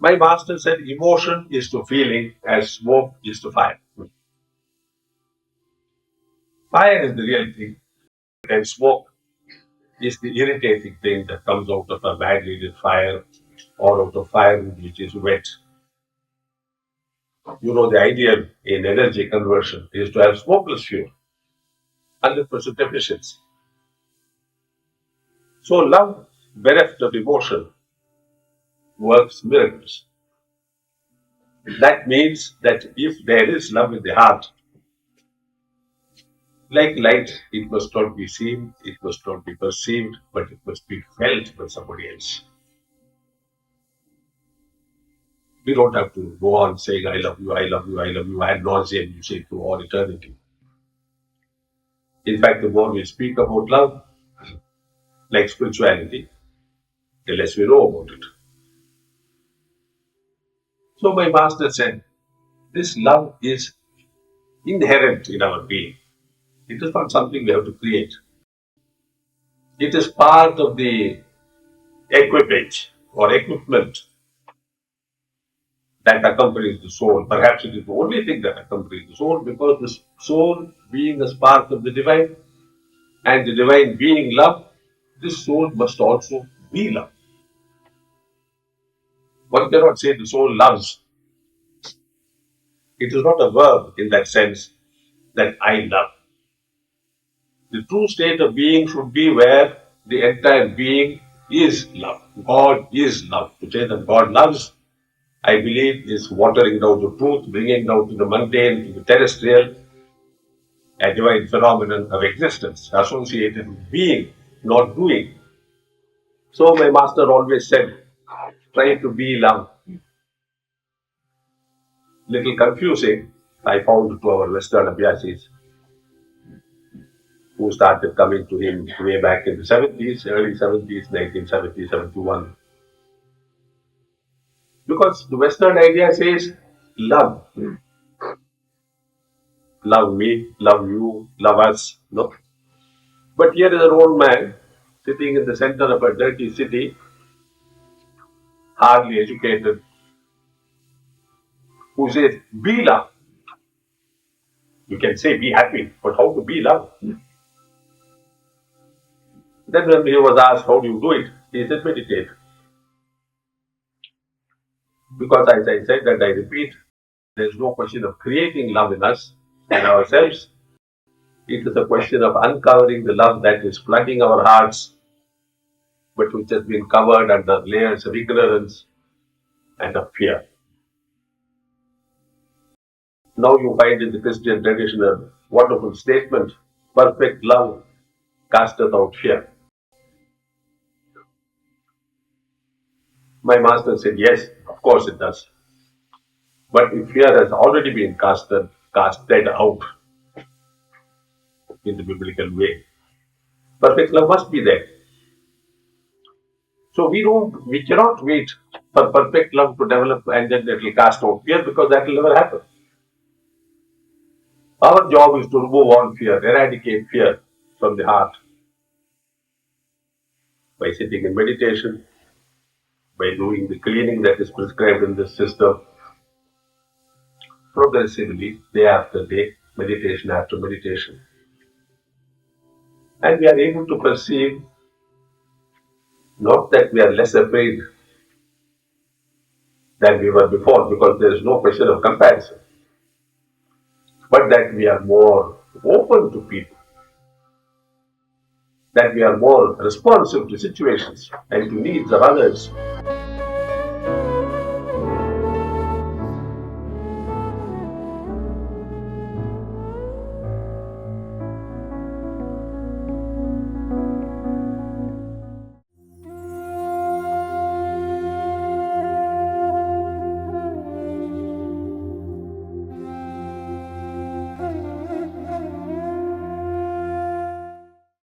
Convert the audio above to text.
My master said emotion is to feeling as smoke is to fire. Fire is the real thing, and smoke is the irritating thing that comes out of a badly lit fire or out of fire which is wet. The ideal in energy conversion is to have smokeless fuel, 100% efficiency. So love bereft of emotion works miracles. That means that if there is love in the heart, like light, it must not be seen, it must not be perceived, but it must be felt by somebody else. We don't have to go on saying, I love you, I love you, I love you, ad nauseam, you say to all eternity. In fact, the more we speak about love, like spirituality, the less we know about it. So my master said, this love is inherent in our being. It is not something we have to create. It is part of the equipage or equipment that accompanies the soul. Perhaps it is the only thing that accompanies the soul, because the soul being a spark of the divine and the divine being love, this soul must also be love. One cannot say the soul loves. It is not a verb in that sense that I love. The true state of being should be where the entire being is love. God is love. To say that God loves, I believe, is watering down the truth, bringing down to the mundane, to the terrestrial, a divine phenomenon of existence associated with being, not doing. So my master always said, try to be love. Little confusing, I found, to our Western Abhyasis, who started coming to him way back in the 70s, early 70s, 1970, 71. Because the Western idea says love. Love me, love you, love us. No. But here is an old man sitting in the center of a dirty city, hardly educated, who says, be love. You can say be happy, but how to be love? Then when he was asked, how do you do it? He said, meditate. Because as I said, and I repeat, there is no question of creating love in us and ourselves. It is a question of uncovering the love that is flooding our hearts, but which has been covered under layers of ignorance and of fear. Now you find in the Christian tradition a wonderful statement: perfect love casteth out fear. My master said, yes, of course it does. But if fear has already been casted out in the biblical way, perfect love must be there. So we cannot wait for perfect love to develop and then it will cast out fear, because that will never happen. Our job is to remove all fear, eradicate fear from the heart by sitting in meditation, by doing the cleaning that is prescribed in this system, progressively, day after day, meditation after meditation. And we are able to perceive not that we are less afraid than we were before, because there is no question of comparison, but that we are more open to people, that we are more responsive to situations and to needs of others.